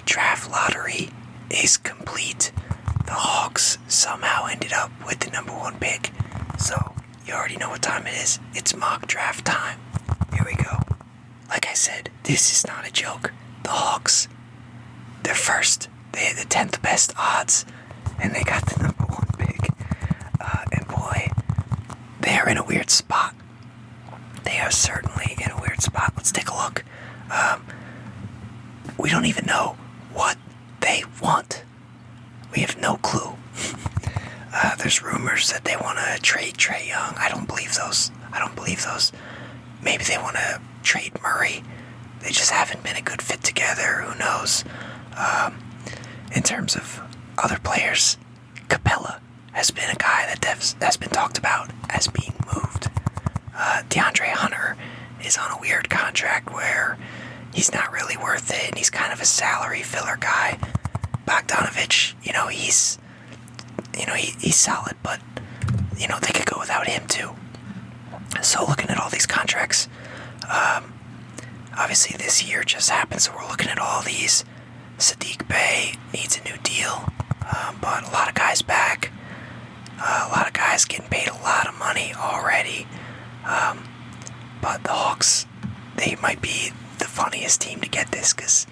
draft lottery is complete. The Hawks somehow ended up with the number 1 pick. So, you already know what time it is. It's mock draft time. Here we go. Like I said, this is not a joke. The Hawks, they're first. They had the 10th best odds, and they got the number 1 pick. And boy, they are in a weird spot. They are certainly in a weird spot. Let's take a look. We don't even know what they want. We have no clue. There's rumors that they want to trade Trae Young. I don't believe those. Maybe they want to trade Murray. They just haven't been a good fit together. Who knows? In terms of other players, Capella has been a guy that has been talked about as being moved. DeAndre Hunter is on a weird contract where he's not really worth it, and he's kind of a salary filler guy. Bogdanovich, he's solid, but, they could go without him too. So looking at all these contracts, obviously this year just happened, so we're looking at all these. Sadiq Bey needs a new deal, but a lot of guys back. A lot of guys getting paid a lot of money already. But the Hawks, they might be the funniest team to get this, because,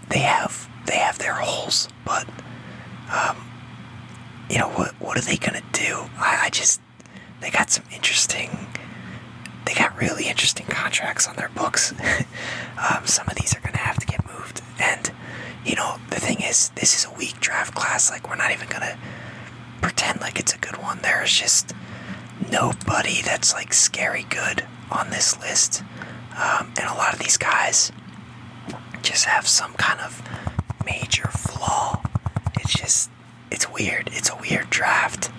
they have their holes, but, what are they gonna do? They got really interesting contracts on their books. Some of these are gonna have to get moved, and, the thing is, this is a weak draft class. Like, we're not even gonna pretend like it's a good one. There's just nobody that's, like, scary good on this list, and a lot of these guys just have some kind of major flaw. It's weird. It's a weird draft.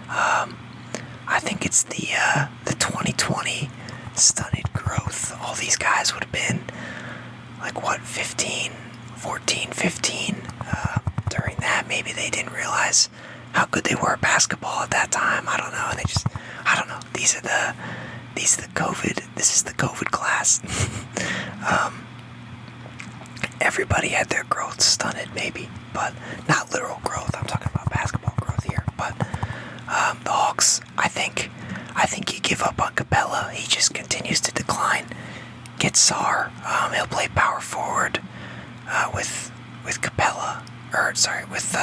I think it's the 2020 stunted growth. All these guys would have been, 15. During that, maybe they didn't realize how good they were at basketball at that time. I don't know. And I don't know. This is the COVID class. Everybody had their growth stunted, maybe, but not literal growth. I'm talking about basketball growth here. But the Hawks, I think you give up on Capella. He just continues to decline. Get Sarr. He'll play power forward with Capella, with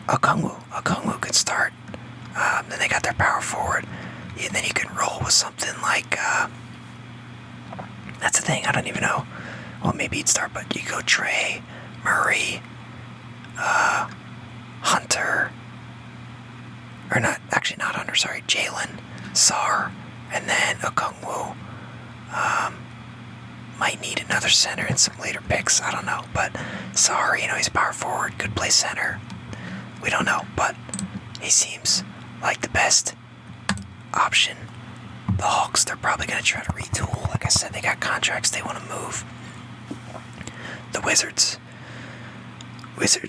Okongwu. Okongwu could start. Then they got their power forward. And then you can roll with something like. That's the thing. I don't even know. Well, maybe he'd start, but you go Trae, Murray, Hunter, or not Hunter, Jalen, Sarr, and then Okongwu. Might need another center in some later picks, I don't know, but Sarr, he's power forward, could play center. We don't know, but he seems like the best option. The Hawks, they're probably going to try to retool. Like I said, they got contracts they want to move. The Wizards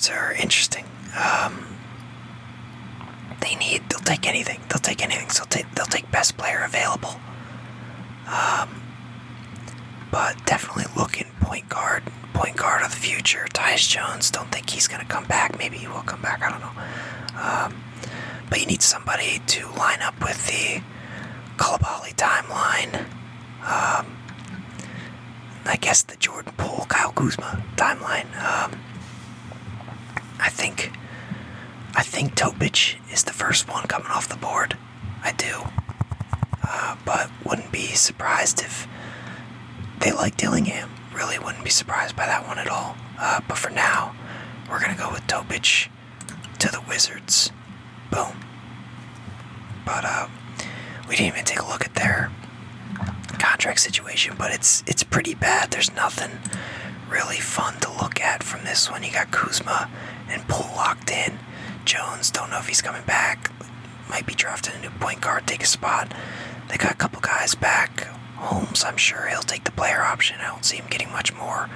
are interesting. They'll take anything. So they'll take best player available. But definitely looking point guard of the future. Tyus Jones, don't think he's going to come back. Maybe he will come back, I don't know. But you need somebody to line up with the Coulibaly timeline. I guess the Jordan Poole, Kyle Kuzma timeline. I think Topic is the first one coming off the board. I do. But wouldn't be surprised if they like Dillingham. Really wouldn't be surprised by that one at all. But for now, we're going to go with Topic to the Wizards. Boom. But we didn't even take a look at their contract situation, but it's pretty bad. There's nothing really fun to look at from this one. You got Kuzma and Poole locked in. Jones, don't know if he's coming back. Might be drafting a new point guard, take a spot. They got a couple guys back. Holmes, I'm sure he'll take the player option. I don't see him getting much more.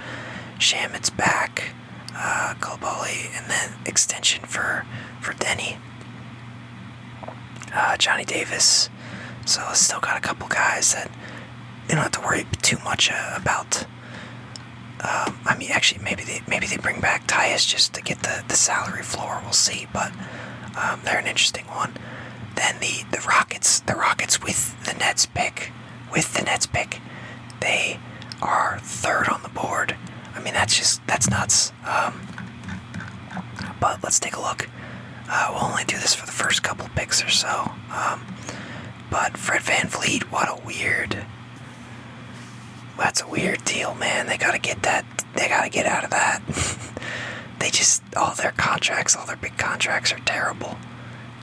Shamit's back. Coulibaly, and then extension for Denny. Johnny Davis. So still got a couple guys that you don't have to worry too much about I mean, actually, maybe they bring back Tyus just to get the salary floor. We'll see, but they're an interesting one. Then the Rockets with the Nets pick, they are third on the board. I mean, that's nuts. But let's take a look. We'll only do this for the first couple picks or so. But Fred VanVleet, that's a weird deal, man. They gotta get out of that. All their big contracts are terrible.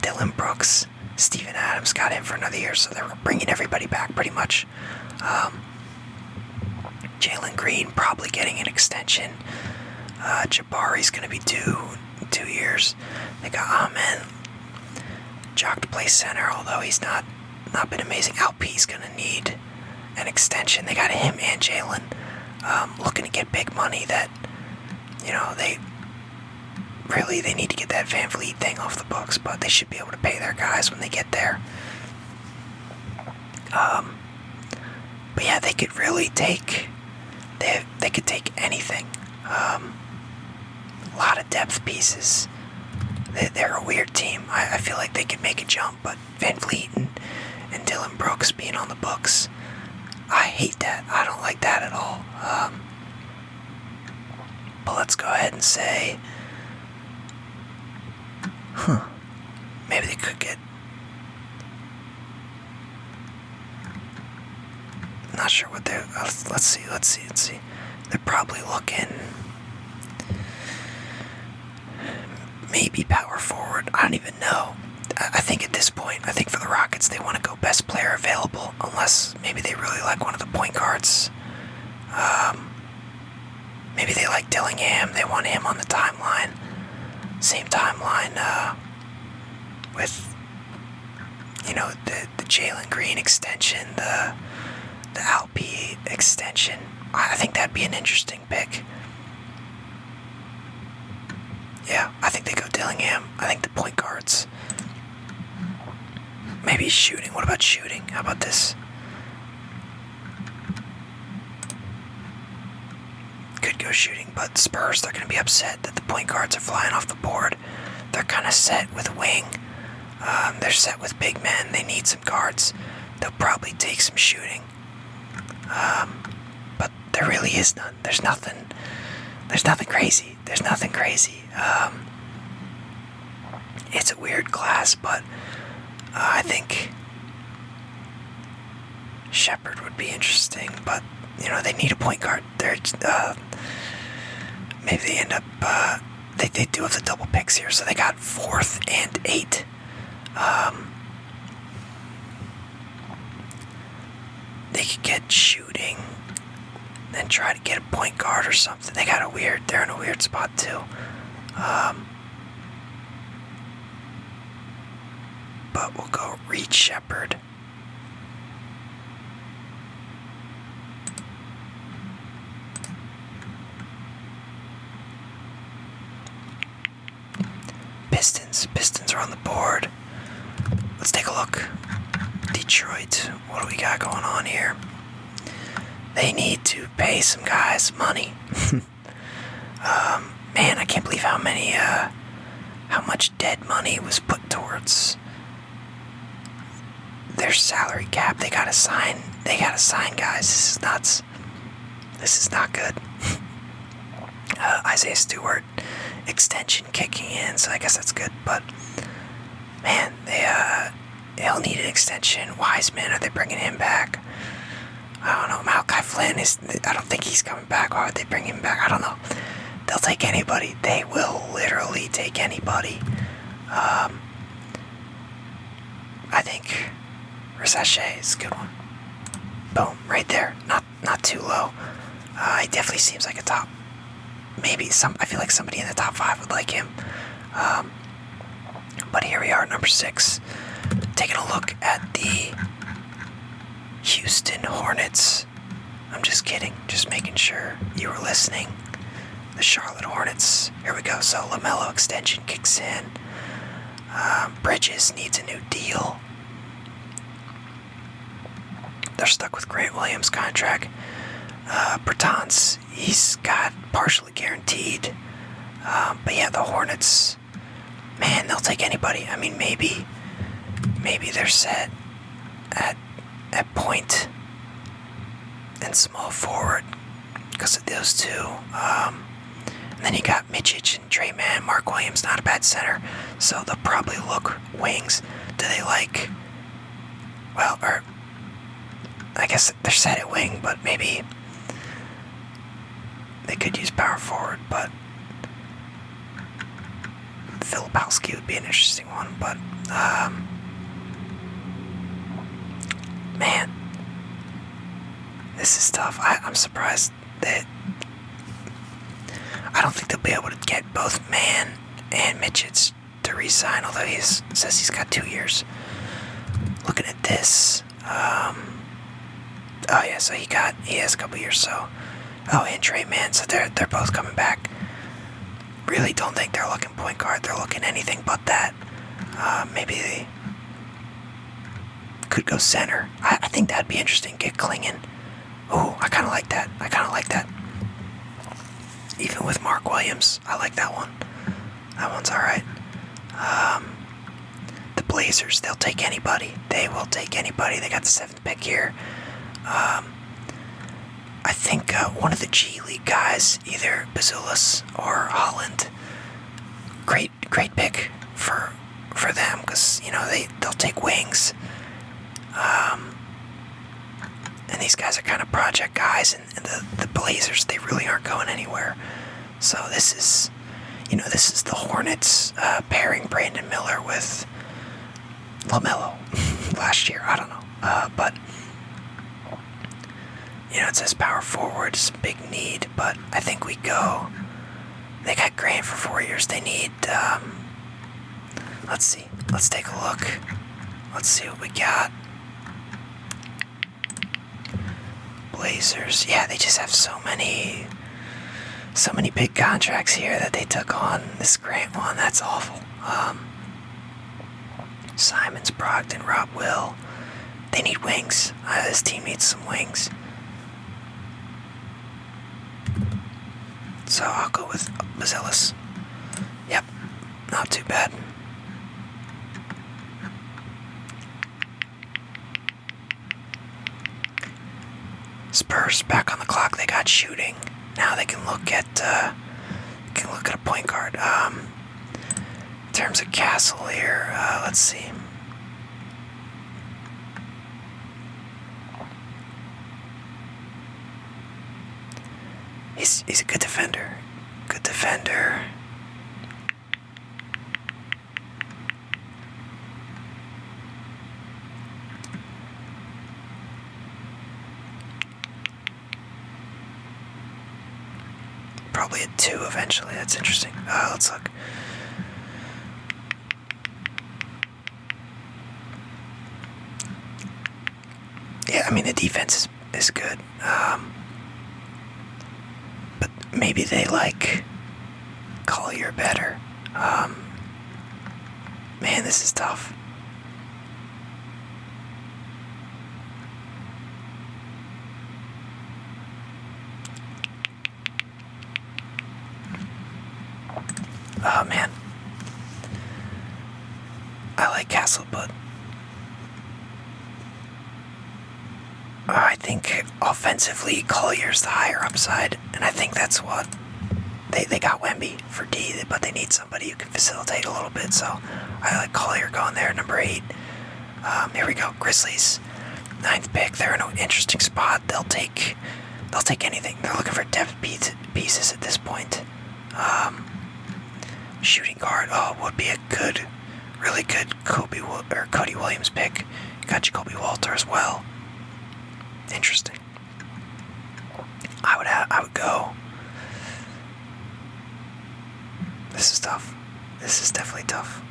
Dylan Brooks, Steven Adams got in for another year, so they're bringing everybody back pretty much. Jalen Green probably getting an extension. Jabari's gonna be due 2 years. They got Amen, Jock to play center, although he's not been amazing. Alp's gonna need an extension. They got him and Jalen looking to get big money. That they need to get that VanVleet thing off the books, but they should be able to pay their guys when they get there. But yeah, they could really take. They could take anything. A lot of depth pieces. They're a weird team. I feel like they could make a jump, but VanVleet and Dylan Brooks being on the books, I hate that. I don't like that at all. But let's go ahead and say, maybe they could get. Not sure what they're. Let's see. They're probably looking. Maybe power forward. I don't even know. I think at this point, for the Rockets, they want to go best player available, unless maybe they really like one of the point guards. Maybe they like Dillingham. They want him on the timeline. Same timeline with, the Jalen Green extension, the Alp extension. I think that'd be an interesting pick. Yeah, I think they go Dillingham. I think the point guards. Maybe shooting. What about shooting? How about this? Could go shooting, but Spurs, they're going to be upset that the point guards are flying off the board. They're kind of set with wing. They're set with big men. They need some guards. They'll probably take some shooting. But there really is none. There's nothing crazy. It's a weird class, but I think Shepherd would be interesting, but they need a point guard. They're maybe they end up they do have the double picks here, so they got 4th and 8th. They could get shooting, then try to get a point guard or something. They're in a weird spot too. But we'll go Reed Shepherd. Pistons are on the board. Let's take a look. Detroit, what do we got going on here? They need to pay some guys money. Man, I can't believe how much dead money was put towards their salary cap. They gotta sign guys. This is nuts. This is not good. Isaiah Stewart extension kicking in, so I guess that's good, but man, they'll need an extension. Wiseman, are they bringing him back? I don't know. Malachi Flynn I don't think he's coming back. Why would they bring him back? I don't know. They'll take anybody. They will literally take anybody. I think Reseche is a good one. Boom, right there. Not too low. He definitely seems like a top. Maybe I feel like somebody in the top 5 would like him. But here we are, number 6. Taking a look at the Houston Hornets. I'm just kidding. Just making sure you were listening. The Charlotte Hornets. Here we go. So LaMelo extension kicks in. Bridges needs a new deal. They're stuck with Grant Williams' contract. Bertans, he's got partially guaranteed. But yeah, the Hornets, man, they'll take anybody. I mean, maybe they're set at point and small forward because of those two. And then you got Mičić and Trey Mann. Mark Williams, not a bad center, so they'll probably look wings. Do they like? Well, or I guess they're set at wing, but maybe they could use power forward. But Filipowski would be an interesting one. But man, this is tough. I'm surprised that I don't think they'll be able to get both Mann and Mičić to re-sign, although he says he's got 2 years. Looking at this, oh yeah, so he has a couple years. So, and Trey Mann, so they're both coming back. Really don't think they're looking point guard. They're looking anything but that. Maybe they could go center. I think that'd be interesting. Get Klingon. Ooh, I kind of like that. Even with Mark Williams, I like that one. That one's all right. The Blazers, they'll take anybody. They will take anybody. They got the 7th pick here. I think one of the G League guys, either Bazulis or Holland, great pick for them because they'll take wings. And these guys are kind of project guys, and the Blazers, they really aren't going anywhere. So this is the Hornets pairing Brandon Miller with LaMelo last year. I don't know, but it says power forward is a big need, but I think we go. They got Grant for 4 years. They need. Let's see. Let's take a look. Let's see what we got. Blazers, yeah, they just have so many big contracts here that they took on. This Grant one, that's awful. Simons, Brogdon, Rob Will, they need wings. This team needs some wings. So I'll go with Bazilis. Yep, not too bad. Spurs back on the clock. They got shooting. Now they can look at a point guard. In terms of Castle here, let's see. He's a good defender. Good defender. Probably a 2 eventually. That's interesting. Let's look. Yeah, I mean the defense is good. But maybe they like Collier better. Man, this is tough. Oh man, I like Castle, but I think offensively Collier's the higher upside, and I think that's what they got Wemby for D, but they need somebody who can facilitate a little bit. So I like Collier going there, number 8. Here we go, Grizzlies, 9th pick. They're in an interesting spot. They'll take anything. They're looking for depth pieces at this point. Shooting guard, would be a really good Cody Williams pick. You got Jacoby Walter as well. Interesting. I would go. This is tough. This is definitely tough.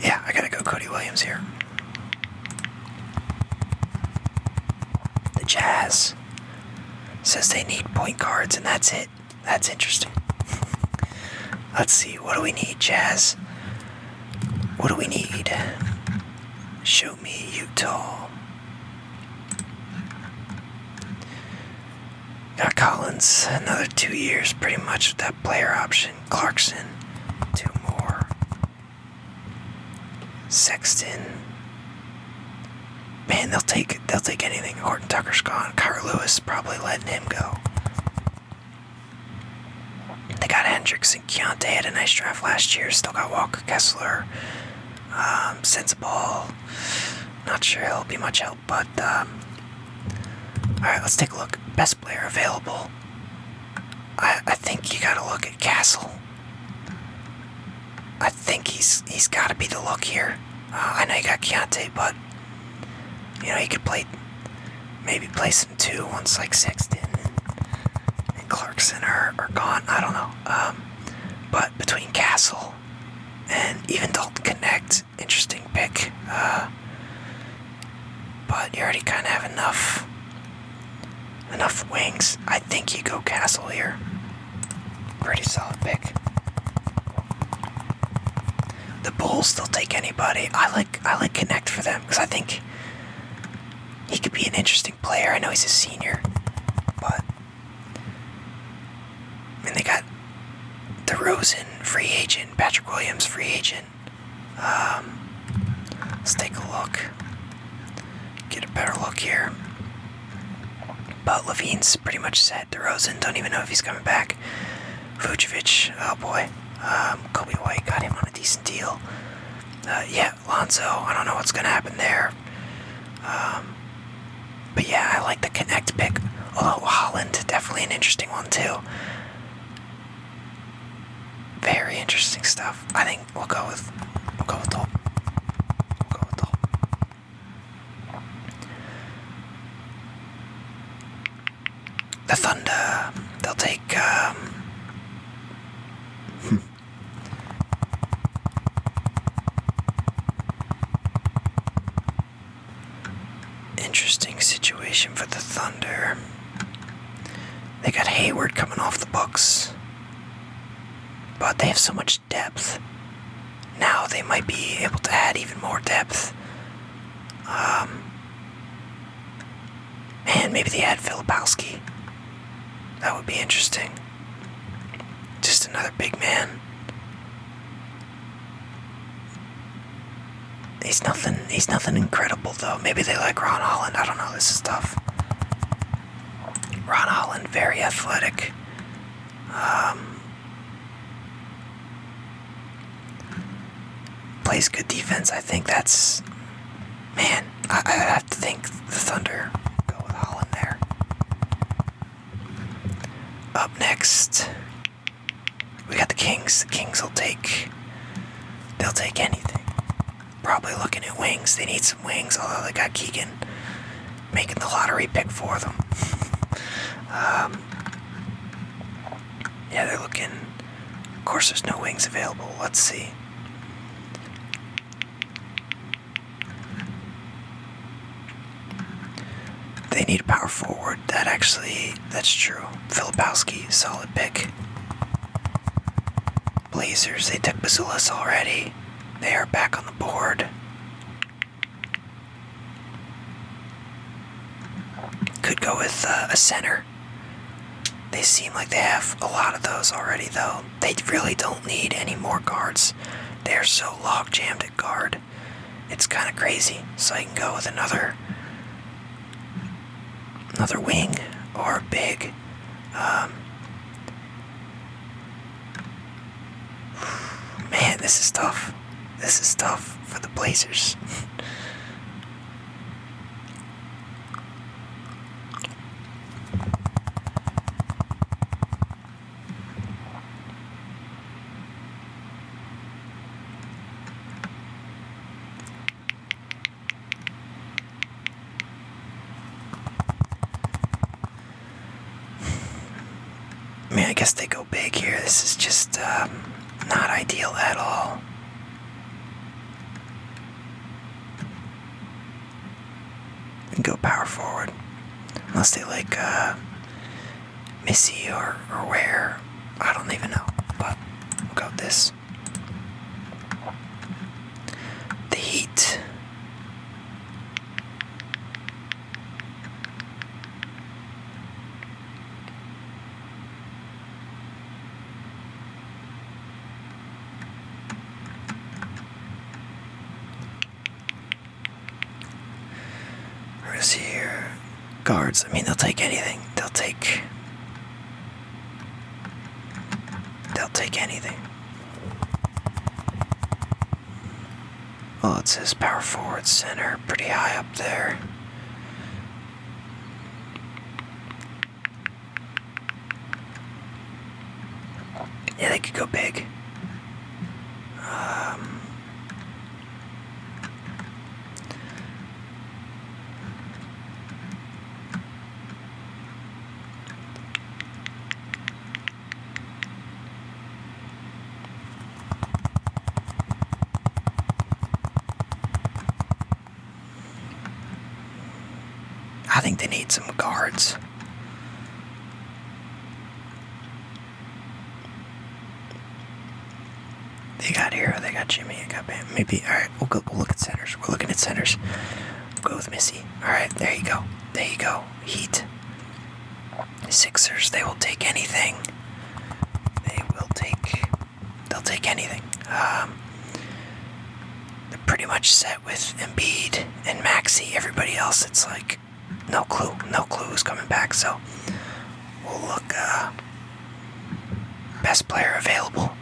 Yeah, I gotta go Cody Williams here. Jazz. Says they need point guards, and that's it. That's interesting. Let's see, what do we need, Jazz? What do we need? Show me Utah. Got Collins, another 2 years pretty much with that player option. Clarkson, 2 more. Sexton. Man, they'll take anything. Horton Tucker's gone. Kyra Lewis probably letting him go. They got Hendricks and Keontae had a nice draft last year. Still got Walker Kessler. Sensible. Not sure he'll be much help, but alright, let's take a look. Best player available. I think you gotta look at Castle. I think he's gotta be the look here. I know you got Keontae, but you know, he could maybe play some 2 once like Sexton and Clarkson are gone. I don't know. But between Castle and even Dalton Connect, interesting pick. But you already kind of have enough wings. I think you go Castle here. Pretty solid pick. The Bulls, they'll take anybody. I like Connect for them because I think he could be an interesting player. I know he's a senior, but and they got DeRozan, free agent, Patrick Williams, free agent. Let's take a look. Get a better look here. But Levine's pretty much set. DeRozan, don't even know if he's coming back. Vucevic, oh boy. Kobe White, got him on a decent deal. Yeah, Lonzo, I don't know what's going to happen there. But yeah, I like the Connect pick. Although Holland, definitely an interesting one too. Very interesting stuff. I think we'll go with Dalton. The Thunder, they'll take interesting situation for the Thunder. They got Hayward coming off the books, but they have so much depth. Now they might be able to add even more depth. Man, maybe they add Filipowski. That would be interesting. Just another big man. He's nothing incredible though. Maybe they like Ron Holland. I don't know, this is tough. Ron Holland, very athletic. Plays good defense. I think that's... Man, I have to think the Thunder go with Holland there. Up next, we got the Kings. The Kings they'll take anything. Probably looking at wings. They need some wings, although they got Keegan making the lottery pick for them. Yeah, they're looking. Of course, there's no wings available. Let's see. They need a power forward. That's true. Filipowski, solid pick. Blazers, they took Bazulis already. They are back on the board. Could go with a center. They seem like they have a lot of those already, though. They really don't need any more guards. They are so log-jammed at guard. It's kind of crazy. So I can go with another wing or big. Man, this is tough. This is tough for the Blazers. I guess they go big here. This is just not ideal at all. And go power forward. Unless they like Missy or Ware. I don't even know. But we'll go with this. The Heat. Where's here? Guards. I mean, they'll take anything. They'll take anything. Well, it says power forward, center, pretty high up there. Yeah, they could go big. I think they need some guards. They got Hero, they got Jimmy, they got Bam. Maybe, alright, we'll look at centers. We're looking at centers. We'll go with Missy. Alright, there you go. There you go. Heat. Sixers, they will take anything. They'll take anything. They're pretty much set with Embiid and Maxey. Everybody else, it's like, no clue who's coming back, so we'll look, best player available.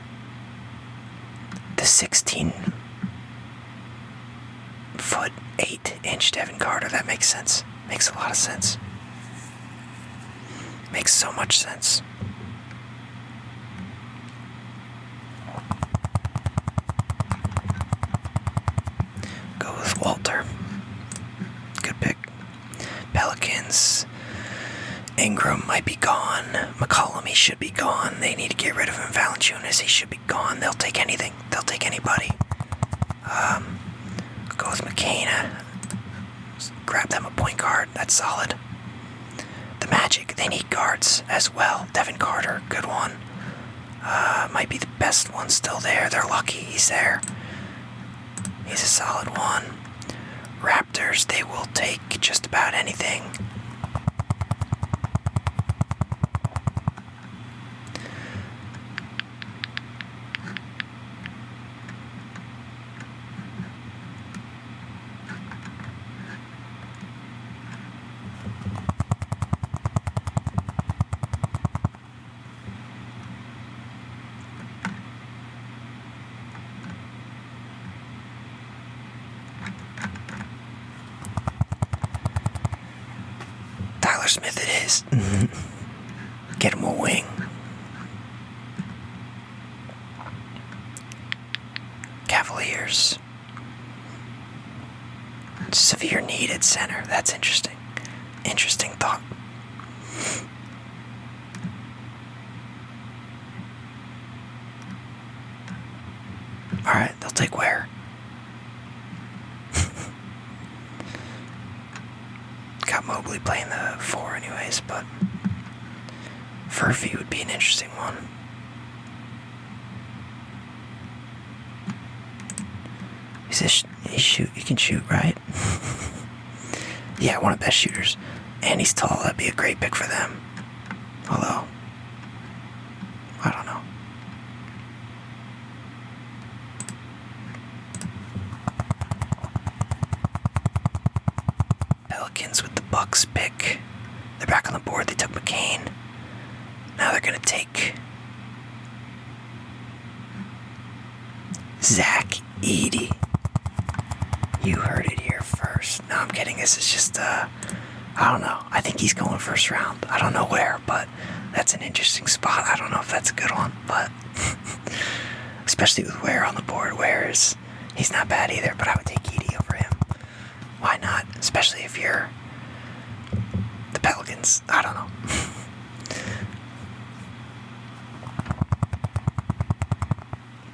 The 16-foot, 8-inch Devin Carter. That makes sense. Makes a lot of sense. Makes so much sense. Go with Walter. Good pick. Pelicans. Ingram might be gone. McCollum, he should be gone. They need to get rid of him. Valanciunas, he should be gone. They'll take anything. They'll take anybody. Go with McCain. Grab them a point guard. That's solid. The Magic, they need guards as well. Devin Carter, good one. Might be the best one still there. They're lucky he's there. He's a solid one. Raptors, they will take just about anything. Smith it is. Get him a wing. Cavaliers. Severe need at center. That's interesting. Interesting thought. Alright, they'll take Ware. Mobley playing the 4 anyways, but Furphy would be an interesting one. He can shoot, right? Yeah, one of the best shooters. And he's tall, that'd be a great pick for them. Although, I don't know. Pelicans with the Bucks pick. They're back on the board. They took McCain. Now they're going to take Zach Edey. You heard it here first. No, I'm kidding. This is just, I don't know. I think he's going first round. I don't know where, but that's an interesting spot. I don't know if that's a good one, but especially with Ware on the board. He's not bad either, but I would take Edey over him. Why not? Especially if you're the Pelicans. I don't know.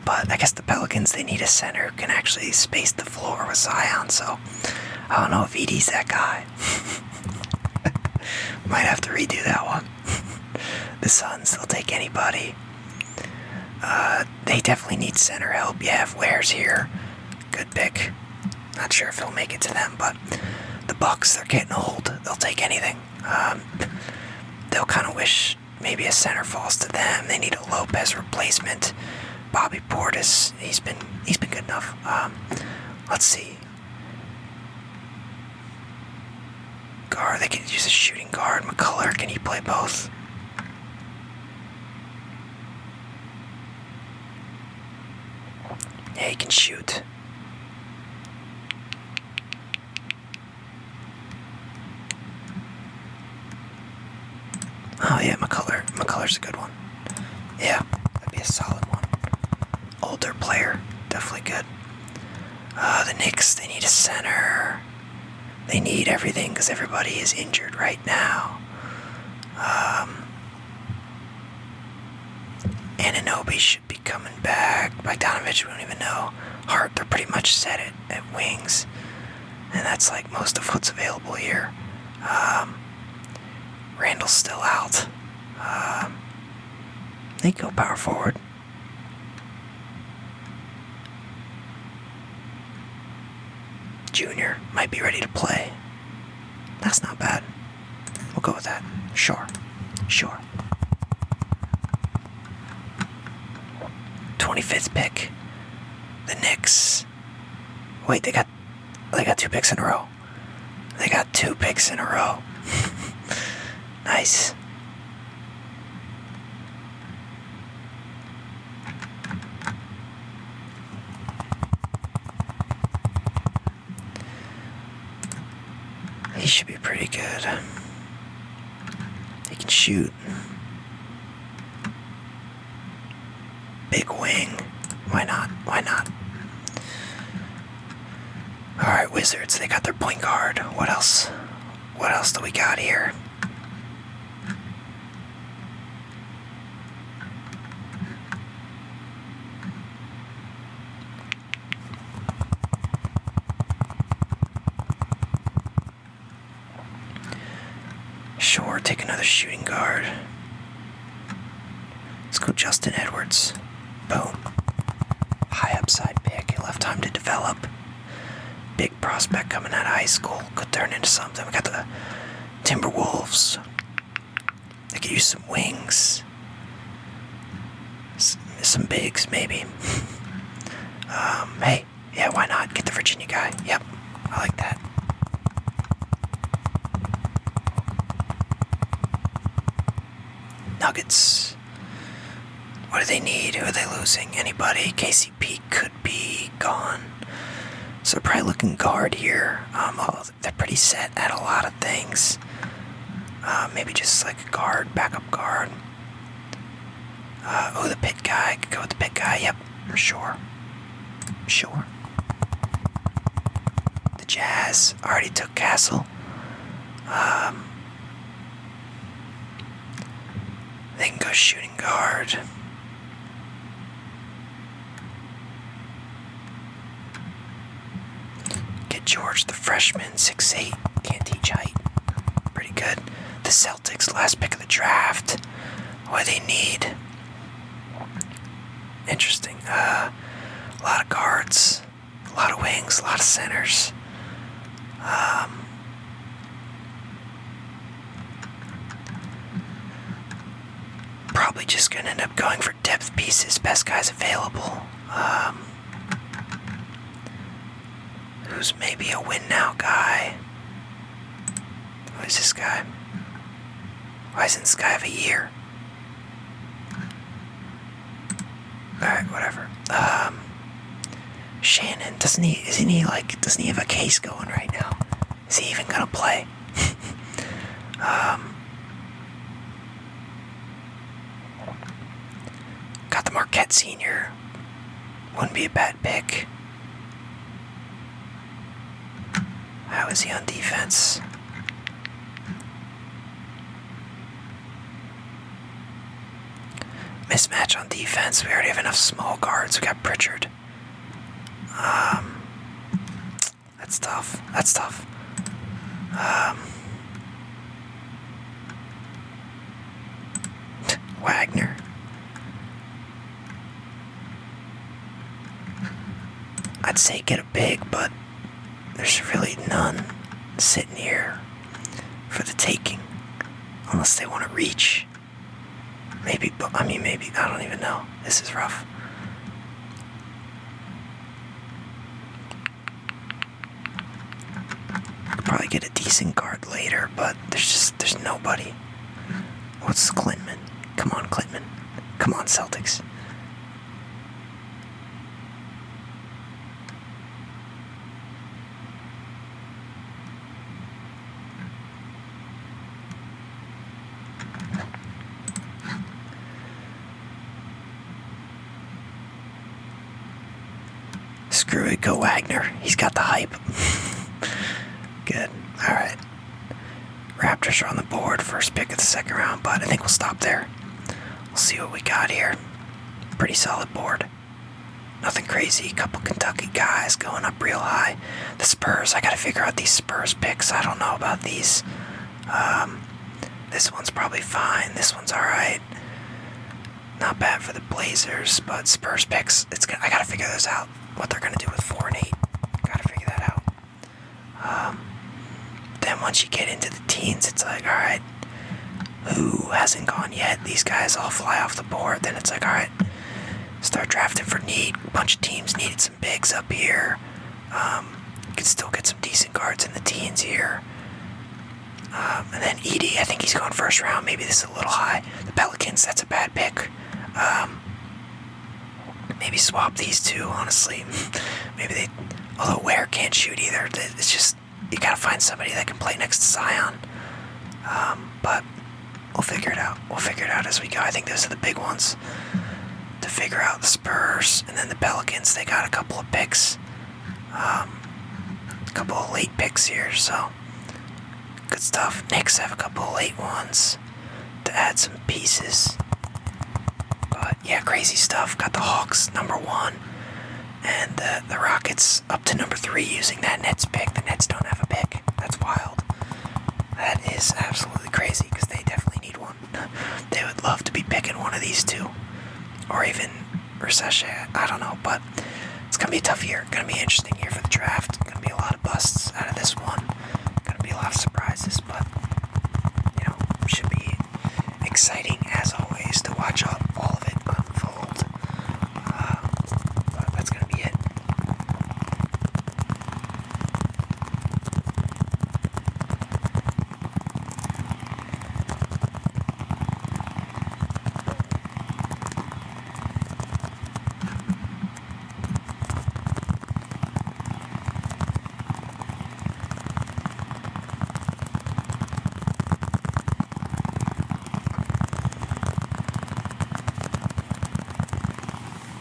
But I guess the Pelicans, they need a center who can actually space the floor with Zion, so I don't know if Edey's that guy. Might have to redo that one. The Suns, they'll take anybody. They definitely need center help. Yeah, if Ware's here, good pick. Not sure if he'll make it to them, but the Bucks, they're getting old. They'll take anything. They'll kind of wish maybe a center falls to them. They need a Lopez replacement. Bobby Portis, he's been good enough. Let's see. Guard, they could use a shooting guard. McCullough, can he play both? Yeah, he can shoot. Oh yeah, McCullough's a good one. Yeah, that'd be a solid one. Older player, definitely good. The Knicks, they need a center. They need everything because everybody is injured right now. Anunoby should be coming back. Bogdanovich, we don't even know. Hart, they're pretty much set at wings. And that's like most of what's available here. Randall's still out. They go power forward. Junior might be ready to play. That's not bad. We'll go with that. Sure. 25th pick. The Knicks. Wait, they got 2 picks in a row. They got 2 picks in a row. Nice. He should be pretty good. He can shoot. Big wing. Why not? Alright, Wizards, they got their point guard. What else do we got here? Sure, take another shooting guard. Let's go Justin Edwards. Boom. High upside pick. He'll have time to develop. Big prospect coming out of high school. Could turn into something. We got the Timberwolves. They could use some wings. Some bigs, maybe. Hey, yeah, why not? Get the Virginia guy. Yep, I like that. Nuggets. What do they need? Who are they losing? Anybody? KCP could be gone. So probably looking guard here. They're pretty set at a lot of things. Maybe just like a guard, backup guard. The pit guy. Could go with the pit guy. Yep, sure. The Jazz already took Castle. They can go shooting guard. Get George, the freshman, 6'8", can't teach height. Pretty good. The Celtics, last pick of the draft. What do they need? Interesting. A lot of guards, a lot of wings, a lot of centers. Probably just gonna end up going for depth pieces, best guys available. Who's maybe a win now guy? Who is this guy? Why isn't this guy have a year? Alright, whatever. Shannon, doesn't he have a case going right now? Is he even gonna play? Got the Marquette Senior. Wouldn't be a bad pick. How is he on defense? Mismatch on defense. We already have enough small guards. We got Pritchard. That's tough. say get a big, but there's really none sitting here for the taking. Unless they want to reach. Maybe, I don't even know. This is rough. Could probably get a decent guard later, but there's nobody. What's Clintman? Come on, Clintman. Come on, Celtics. Screw it, go Wagner. He's got the hype. Good. Alright. Raptors are on the board. First pick of the second round, but I think we'll stop there. We'll see what we got here. Pretty solid board. Nothing crazy. A couple Kentucky guys going up real high. The Spurs, I gotta figure out these Spurs picks. I don't know about these. This one's probably fine. This one's alright. Not bad for the Blazers, but Spurs picks, I gotta figure those out. What they're gonna do with 4 and 8. Gotta figure that out. Then once you get into the teens, it's like, alright, who hasn't gone yet? These guys all fly off the board. Then it's like, alright, start drafting for need. A bunch of teams needed some bigs up here. You could still get some decent guards in the teens here. And then Edie, I think he's going first round. Maybe this is a little high. The Pelicans, that's a bad pick. Maybe swap these two, honestly. Maybe although Ware can't shoot either. It's just, you gotta find somebody that can play next to Zion. But we'll figure it out. We'll figure it out as we go. I think those are the big ones to figure out. The Spurs and then the Pelicans, they got a couple of picks. A couple of late picks here, so good stuff. Knicks have a couple of late ones to add some pieces. But yeah, crazy stuff. Got the Hawks number 1 and the Rockets up to number 3 using that Nets pick. The Nets don't have a pick. That's wild. That is absolutely crazy because they definitely need one. They would love to be picking one of these two. Or even Recession. I don't know, but it's going to be a tough year. Going to be an interesting year for the draft. Going to be a lot of busts out of this one.